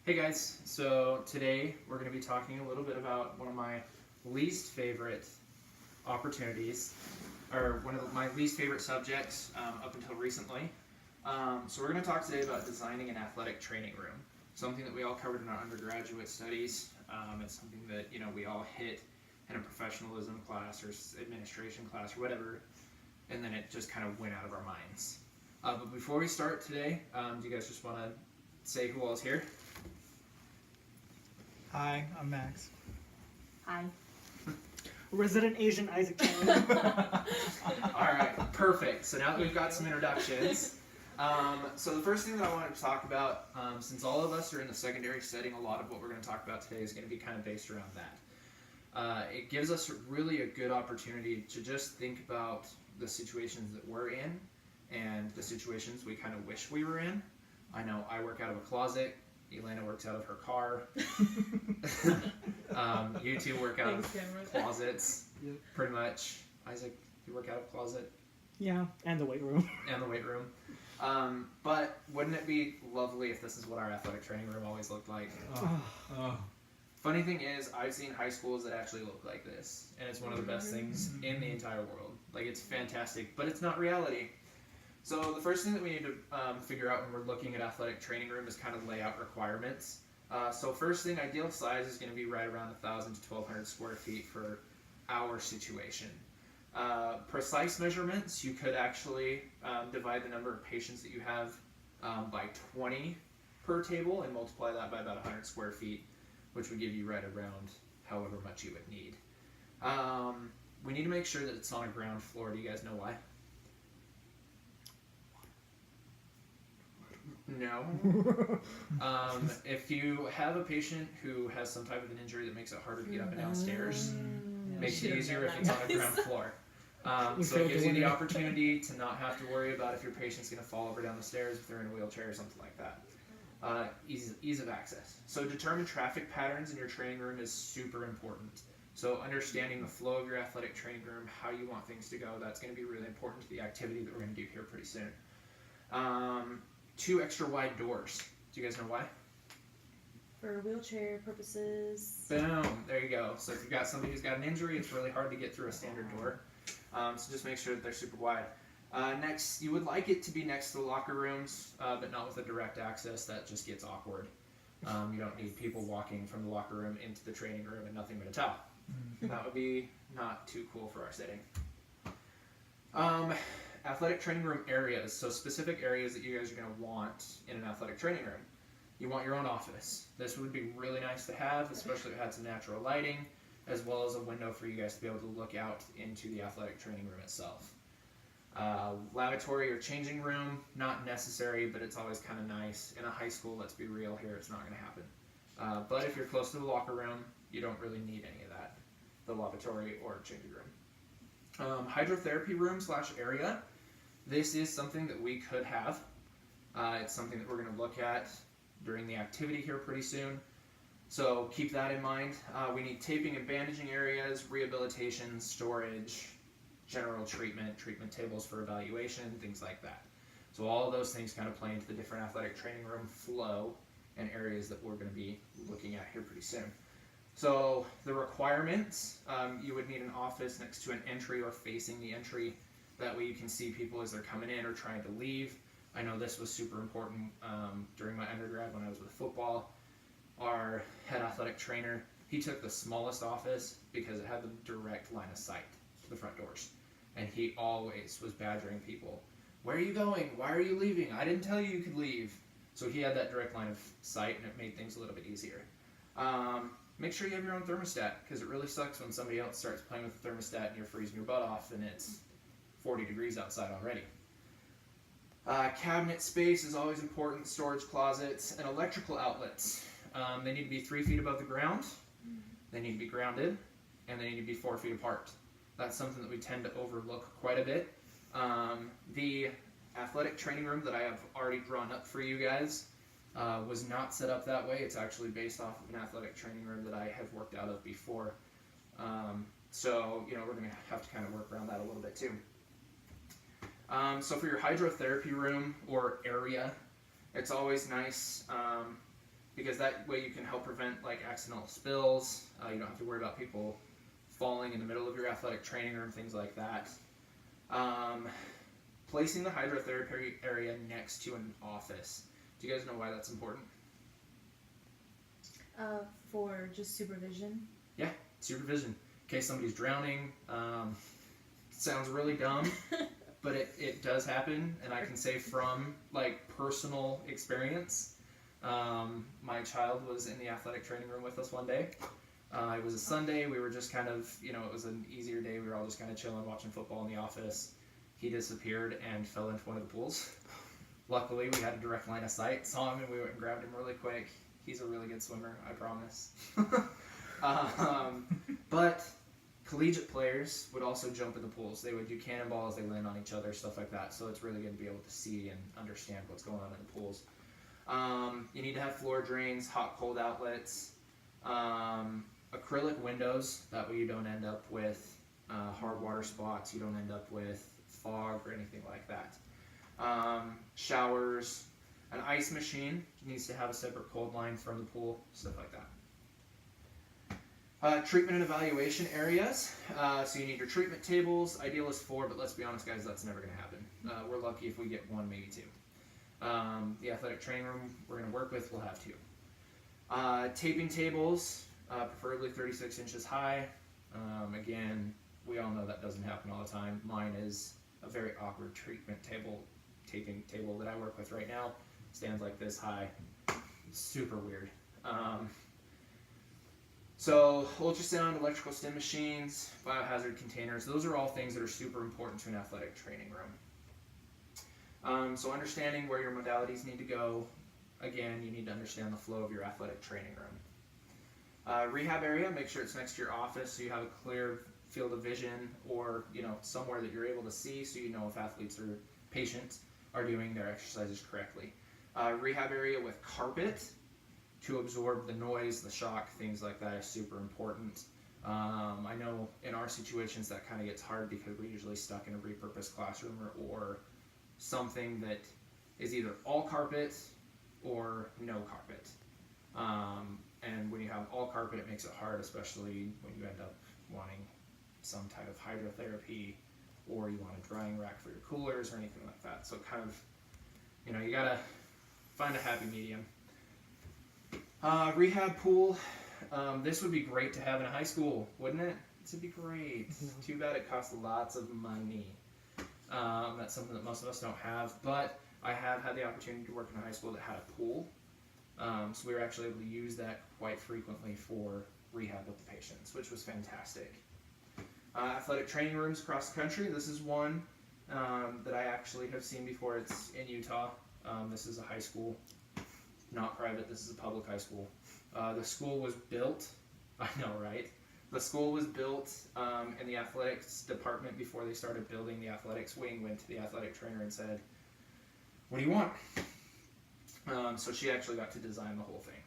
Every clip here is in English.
Hey guys, so today we're going to be talking a little bit about one of my least favorite opportunities, or one of my least favorite subjects up until recently. So we're going to talk today about designing an athletic training room, something that we all covered in our undergraduate studies. It's something that we all hit in a professionalism class or administration class or whatever, and then it just kind of went out of our minds. But before we start today, do you guys just want to say who all is here? Hi, I'm Max. Hi. Resident Asian Isaac Chan. Alright, perfect. So now that we've got some introductions, so the first thing that I wanted to talk about, since all of us are in the secondary setting, a lot of what we're going to talk about today is going to be kind of based around that. It gives us really a good opportunity to just think about the situations that we're in and the situations we kind of wish we were in. I know I work out of a closet. Elena works out of her car. You two work out of closets, pretty much. Isaac, you work out of a closet? Yeah, and the weight room. And the weight room. But wouldn't it be lovely if this is what our athletic training room always looked like? Funny thing is, I've seen high schools that actually look like this, and it's one of the best things in the entire world. Like, it's fantastic, but it's not reality. So the first thing that we need to figure out when we're looking at athletic training room is kind of layout requirements. So first thing, ideal size is going to be right around 1,000 to 1,200 square feet for our situation. Precise measurements, you could actually divide the number of patients that you have by 20 per table and multiply that by about 100 square feet, which would give you right around however much you would need. We need to make sure that it's on a ground floor. Do you guys know why? No. If you have a patient who has some type of an injury that makes it harder to get up and down stairs, makes it easier if it's on a ground floor. So it gives you the opportunity to not have to worry about if your patient's going to fall over down the stairs if they're in a wheelchair or something like that. Ease of access. So determine traffic patterns in your training room is super important. So understanding the flow of your athletic training room, how you want things to go, that's going to be really important to the activity that we're going to do here pretty soon. 2 extra wide doors. Do you guys know why? For wheelchair purposes. Boom. There you go. So if you've got somebody who's got an injury, it's really hard to get through a standard door. So just make sure that they're super wide. Next, you would like it to be next to the locker rooms, but not with a direct access. That just gets awkward. You don't need people walking from the locker room into the training room and nothing but a towel. That would be not too cool for our setting. Athletic training room areas, so specific areas that you guys are going to want in an athletic training room. You want your own office. This would be really nice to have, especially if it had some natural lighting, as well as a window for you guys to be able to look out into the athletic training room itself. Lavatory or changing room, not necessary, but it's always kind of nice. In a high school, let's be real here, it's not going to happen. But if you're close to the locker room, you don't really need any of that, the lavatory or changing room. Hydrotherapy room / area. This is something that we could have. It's something that we're going to look at during the activity here pretty soon. So keep that in mind. We need taping and bandaging areas, rehabilitation, storage, general treatment tables for evaluation, things like that. So all of those things kind of play into the different athletic training room flow and areas that we're going to be looking at here pretty soon. So the requirements, you would need an office next to an entry or facing the entry. That way you can see people as they're coming in or trying to leave. I know this was super important during my undergrad when I was with football. Our head athletic trainer, he took the smallest office because it had the direct line of sight to the front doors. And he always was badgering people. Where are you going? Why are you leaving? I didn't tell you could leave. So he had that direct line of sight and it made things a little bit easier. Make sure you have your own thermostat because it really sucks when somebody else starts playing with the thermostat and you're freezing your butt off and it's 40 degrees outside already. Cabinet space is always important, storage closets, and electrical outlets. They need to be 3 feet above the ground, they need to be grounded, and they need to be 4 feet apart. That's something that we tend to overlook quite a bit. The athletic training room that I have already drawn up for you guys was not set up that way. It's actually based off of an athletic training room that I have worked out of before. So, we're going to have to kind of work around that a little bit too. So for your hydrotherapy room or area, it's always nice because that way you can help prevent like accidental spills. You don't have to worry about people falling in the middle of your athletic training room, things like that. Placing the hydrotherapy area next to an office. Do you guys know why that's important? For just supervision. Yeah, supervision. In case somebody's drowning. Sounds really dumb, but it does happen, and I can say from like personal experience. My child was in the athletic training room with us one day. It was a Sunday. We were just kind of, it was an easier day. We were all just kind of chilling, watching football in the office. He disappeared and fell into one of the pools. Luckily, we had a direct line of sight. Saw him, and we went and grabbed him really quick. He's a really good swimmer, I promise. But collegiate players would also jump in the pools. They would do cannonballs, they land on each other, stuff like that. So it's really good to be able to see and understand what's going on in the pools. You need to have floor drains, hot, cold outlets, acrylic windows. That way you don't end up with hard water spots. You don't end up with fog or anything like that. Showers. An ice machine needs to have a separate cold line from the pool, stuff like that. Treatment and evaluation areas. So you need your treatment tables. Ideal is 4, but let's be honest, guys, that's never going to happen. We're lucky if we get 1, maybe 2. The athletic training room we're going to work with will have 2. Taping tables, preferably 36 inches high. Again, we all know that doesn't happen all the time. Mine is a very awkward taping table that I work with right now. Stands like this high. Super weird. So ultrasound, electrical stim machines, biohazard containers, those are all things that are super important to an athletic training room. So understanding where your modalities need to go. Again, you need to understand the flow of your athletic training room. Rehab area, make sure it's next to your office so you have a clear field of vision, or somewhere that you're able to see so you know if athletes or patients are doing their exercises correctly. Rehab area with carpet to absorb the noise, the shock, things like that is super important. I know in our situations that kind of gets hard because we're usually stuck in a repurposed classroom or something that is either all carpet or no carpet. And when you have all carpet, it makes it hard, especially when you end up wanting some type of hydrotherapy, or you want a drying rack for your coolers or anything like that. So kind of, you gotta find a happy medium. Rehab pool. This would be great to have in a high school, wouldn't it? This would be great. Too bad it costs lots of money. That's something that most of us don't have, but I have had the opportunity to work in a high school that had a pool. So we were actually able to use that quite frequently for rehab with the patients, which was fantastic. Athletic training rooms across the country. This is one that I actually have seen before. It's in Utah. This is a high school, not private. This is a public high school. The school was built, I know, right? The school was built, and the athletics department, before they started building the athletics wing, went to the athletic trainer and said, "What do you want?" So she actually got to design the whole thing.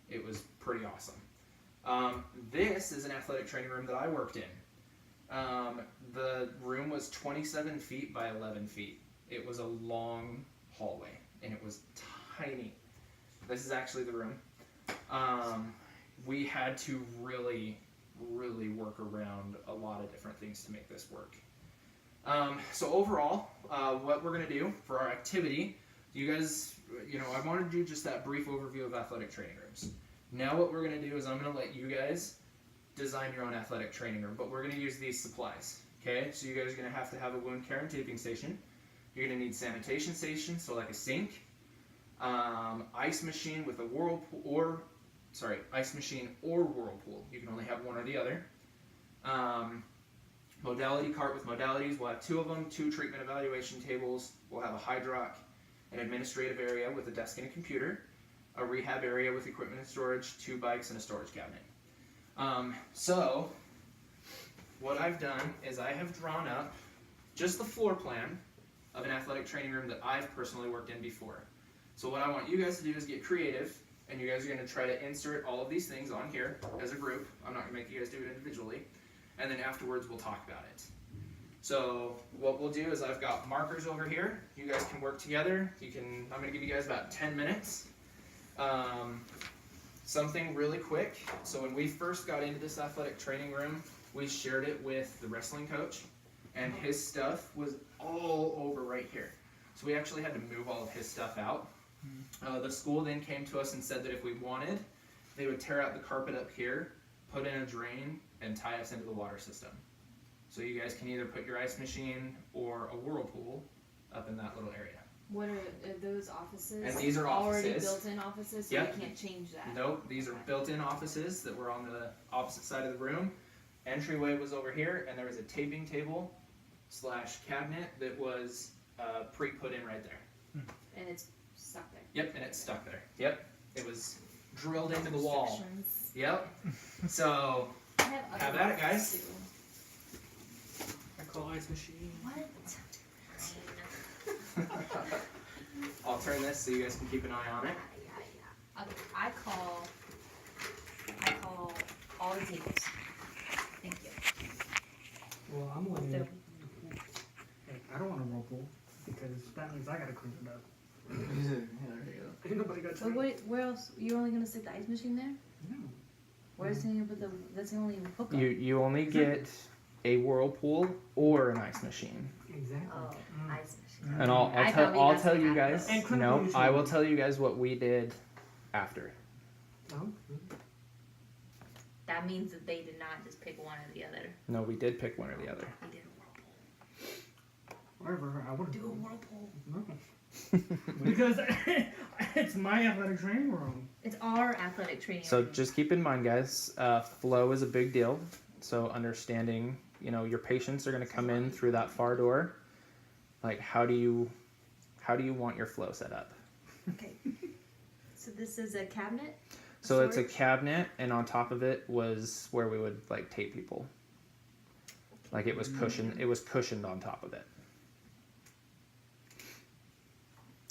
It was pretty awesome. This is an athletic training room that I worked in. The room was 27 feet by 11 feet. It was a long hallway, and it was tiny. This is actually the room. We had to really work around a lot of different things to make this work. So overall, what we're going to do for our activity, you guys, I wanted to do just that brief overview of athletic training rooms. Now what we're going to do is I'm going to let you guys design your own athletic training room, but we're going to use these supplies. Okay, so you guys are going to have a wound care and taping station. You're going to need sanitation station, so like a sink, ice machine with a whirlpool, ice machine or whirlpool. You can only have one or the other. Modality cart with modalities. We'll have 2 of them, 2 treatment evaluation tables. We'll have a hydroc, an administrative area with a desk and a computer, a rehab area with equipment and storage, 2 bikes, and a storage cabinet. So what I've done is I have drawn up just the floor plan of an athletic training room that I've personally worked in before. So what I want you guys to do is get creative, and you guys are going to try to insert all of these things on here as a group. I'm not going to make you guys do it individually, and then afterwards we'll talk about it. So what we'll do is I've got markers over here. You guys can work together. I'm going to give you guys about 10 minutes. Something really quick. So when we first got into this athletic training room, we shared it with the wrestling coach, and his stuff was all over right here. So we actually had to move all of his stuff out. The school then came to us and said that if we wanted, they would tear out the carpet up here, put in a drain, and tie us into the water system. So you guys can either put your ice machine or a whirlpool up in that little area. What are those offices? And these are already offices. built-in offices, so Yep. you can't change that. Nope, these are built-in offices that were on the opposite side of the room. Entryway was over here, and there was a taping table / cabinet that was pre-put in right there. And it's stuck there. Yep, and it's stuck there. Yep, it was drilled into the wall. Restrictions. Yep. So I have Have other at it, guys. ones, too. I call ice machine. What? I'll turn this so you guys can keep an eye on it. Yeah. Okay, I call all the tables. Thank you. Well, I'm With wondering. the- Hey, I don't want a whirlpool because that means I gotta clean it up. Yeah, there you go. Ain't nobody got But time. where else? You're only gonna stick the ice machine there? No. Where's he gonna put the? That's the only hookup. You only get a whirlpool or an ice machine. Exactly. Oh, ice machine. And I'll I thought we tell got you some guys. And critical No, utility. I will tell you guys what we did after. Oh, That means that they did not just pick one or the other. No, we did pick one or the other. They did a whirlpool. wherever I would Do a whirlpool. No. Because it's my athletic training room. It's our athletic training. So room. just keep in mind, guys, flow is a big deal. So understanding, your patients are going to come in through that far door. Like, how do you want your flow set up? Okay. So this is a cabinet. So it's a Storage? cabinet, and on top of it was where we would tape people. Like it was cushioned. It was cushioned on top of it.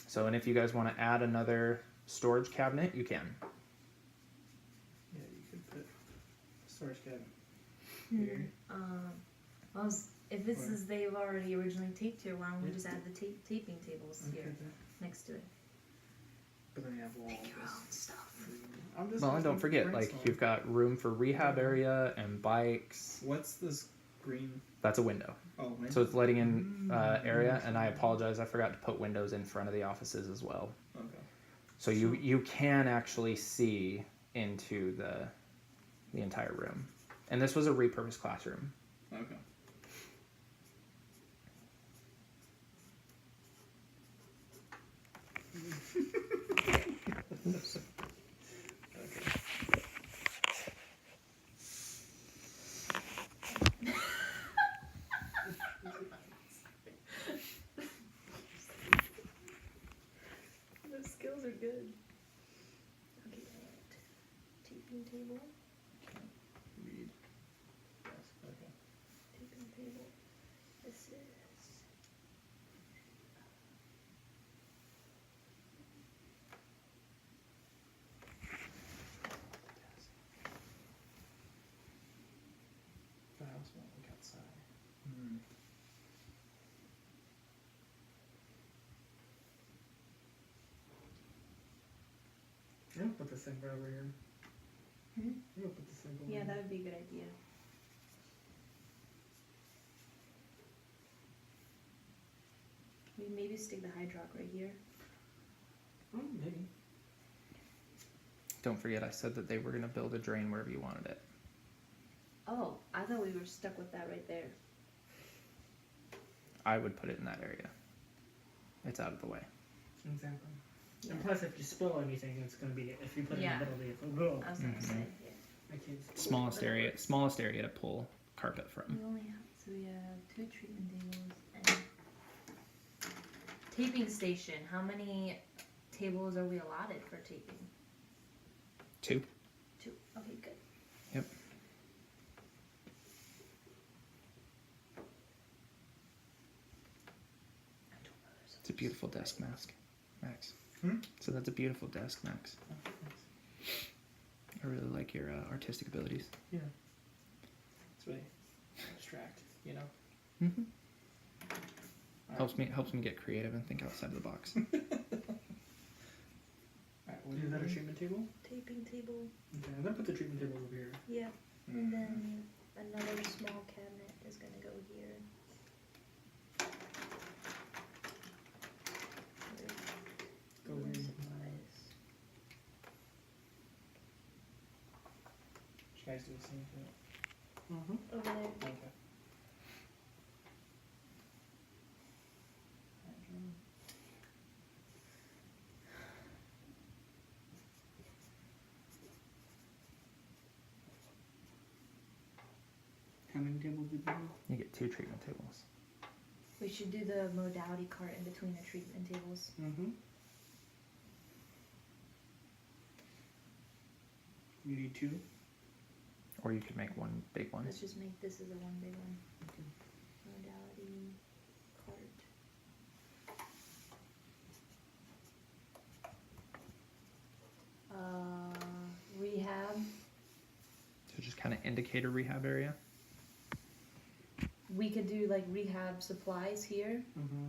So, and if you guys want to add another storage cabinet, you can. Yeah, you could put storage cabinet. Well, if this Where? is they've already originally taped here, why don't we just add the taping tables here next to it? But then you have walls. Make your own stuff. I'm just Well, and don't forget, you've got room for rehab area and bikes. What's this green? That's a window. Oh, man. So it's letting in area, and I apologize, I forgot to put windows in front of the offices as well. Okay. So you can actually see into the entire room. And this was a repurposed classroom. Okay. Those skills are good. Okay, taping table. Read. Yes. Okay. Taping table. This is. The house won't look outside. Yeah, put the sink right over here. Hmm? You put the sink over Yeah, here. that would be a good idea. We maybe stick the hydrock right here. Oh, maybe. Don't forget, I said that they were going to build a drain wherever you wanted it. Oh, I thought we were stuck with that right there. I would put it in that area. It's out of the way. Exactly. Yeah. And plus, if you spill anything, it's gonna be. If you put it Yeah. in the middle, it's like, whoa. I was gonna say, yeah. I can't spill. Smallest area to pull carpet from. We only have, so we have 2 treatment tables and taping station. How many tables are we allotted for taping? 2. 2. Okay, good. Yep. I don't know. There's It's a beautiful desk, Max. Hmm? So that's a beautiful desk, Max. I really like your artistic abilities. It's really abstract, you know? Mm-hmm. Helps me get creative and think outside of the box. Alright, what Is that a you treatment table? taping table. Okay, and then put the treatment table over here. Yeah. And then another small cabinet is gonna go here. Go Room in. supplies. Should I guys do the same thing? Mm-hmm. Over there. Okay. How many tables did you have? You get 2 treatment tables. We should do the modality cart in between the treatment tables. Mm-hmm. You need 2? Or you could make one big one. Let's just make this as a one big one. Okay. Modality cart. Rehab. So just kind of indicate a rehab area. We could do like rehab supplies here. Mm-hmm.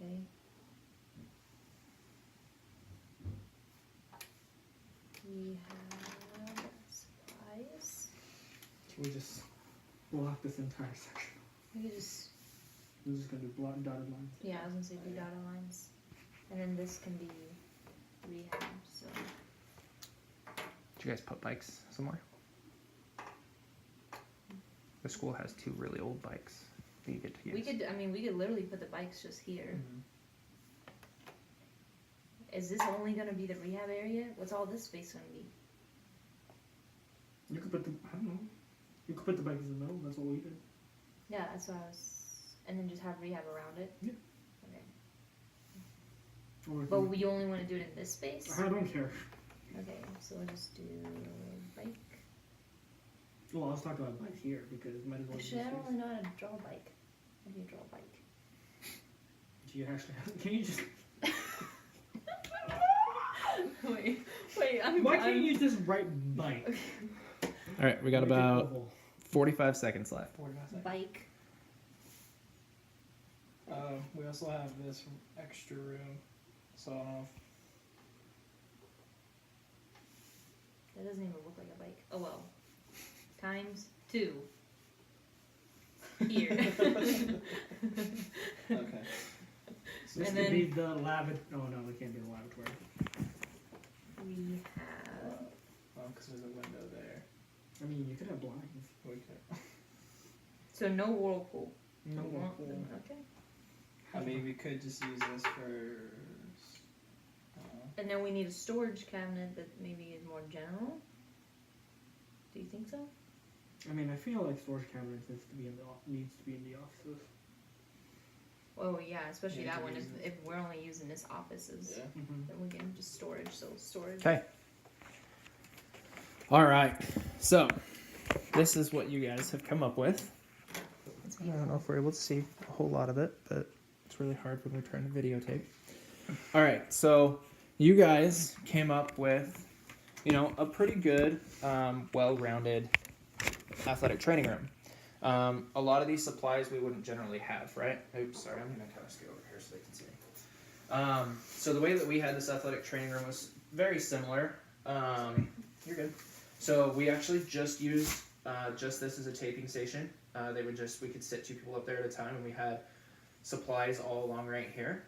Okay. Rehab supplies. Can we just block this entire section? We could just, We're just gonna do block dotted lines. yeah, I was gonna say do dotted lines. And then this can be rehab, so. Did you guys put bikes somewhere? The school has 2 really old bikes that you get to use. We could, I mean, we could literally put the bikes just here. Mm-hmm. Is this only gonna be the rehab area? What's all this space gonna be? You could put the, I don't know. You could put the bikes in the middle, that's what we did. Yeah, that's what I was, and then just have rehab around it? Yeah. Okay. Or if But you- we only wanna do it in this space? I don't care. Okay, so we'll just do bike. Well, I was talking about bikes here because it might as well be Actually, I don't space. really know how to draw a bike. How do you draw a bike? Do you actually have, can you just, wait, why can't you just write bike? All right, we got Make it about oval. 45 seconds left. 45 seconds. Bike. We also have this extra room, so I don't know That doesn't even look like a bike. Oh well. Times 2. Here. if... Okay. This And could then- be the lavatory. Oh no, it can't be the lavatory. We have. Because there's a window there. I mean, you could have blinds. We could. So no whirlpool. No We want whirlpool. them- Okay. I mean, we could just use this for... And then we need a storage cabinet that maybe is more general. Do you think so? I mean, I feel like storage cabinets needs to be in the offices. Oh yeah, especially Yeah, that to one. use If we're only using this office as, Yeah. Mm-hmm. then we can just storage. So storage. Okay. All right. So, this is what you guys have come up with. I don't know if we're able to see a whole lot of it, but it's really hard when we're trying to videotape. All right. So, you guys came up with, a pretty good, well-rounded athletic training room. A lot of these supplies we wouldn't generally have, right? Oops, sorry, I'm going to kind of scale over here so they can see. So the way that we had this athletic training room was very similar. You're good. So we actually just used just this as a taping station. We could sit 2 people up there at a time, and we had supplies all along right here.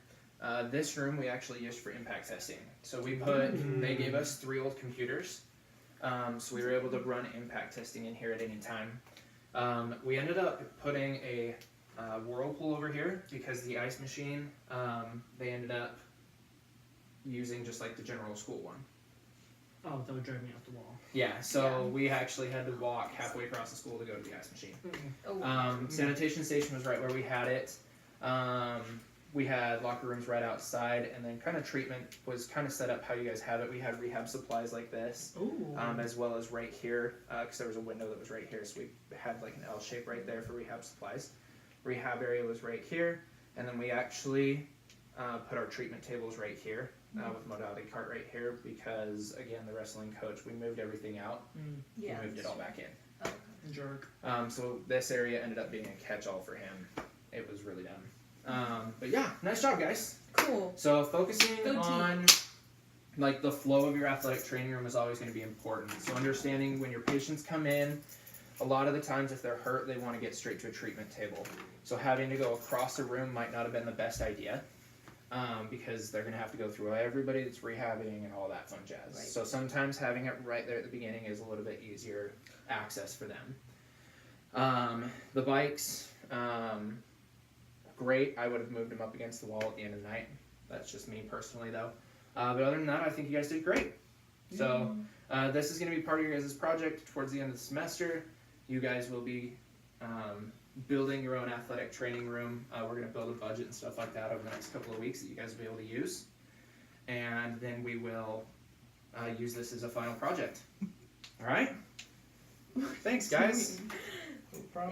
This room we actually used for impact testing. So they gave us 3 old computers. So we were able to run impact testing in here at any time. We ended up putting a whirlpool over here because the ice machine, they ended up using just like the general school one. Oh, that would drive me off the wall. Yeah, so Yeah. we actually had to walk halfway across the school to go to the ice machine. Oh. Sanitation station was right where we had it. We had locker rooms right outside, and then kind of treatment was kind of set up how you guys have it. We had rehab supplies like this, Ooh. as well as right here, because there was a window that was right here, so we had like an L shape right there for rehab supplies. Rehab area was right here, and then we actually put our treatment tables right here with modality cart right here, because again, the wrestling coach, we moved everything out, Yeah. we moved it all back in. Oh. Jerk. So this area ended up being a catch-all for him. It was really done. But yeah, nice job, guys. Cool. So focusing Go team. on like the flow of your athletic training room is always going to be important. So understanding when your patients come in, a lot of the times if they're hurt, they want to get straight to a treatment table. So having to go across a room might not have been the best idea. Because they're going to have to go through everybody that's rehabbing and all that fun jazz. Right. So sometimes having it right there at the beginning is a little bit easier access for them. The bikes, great. I would have moved them up against the wall at the end of the night. That's just me personally, though. But other than that, I think you guys did great. So this is going to be part of your guys' project towards the end of the semester. You guys will be building your own athletic training room. We're going to build a budget and stuff like that over the next couple of weeks that you guys will be able to use. And then we will use this as a final project. All right? Thanks, guys. No problem.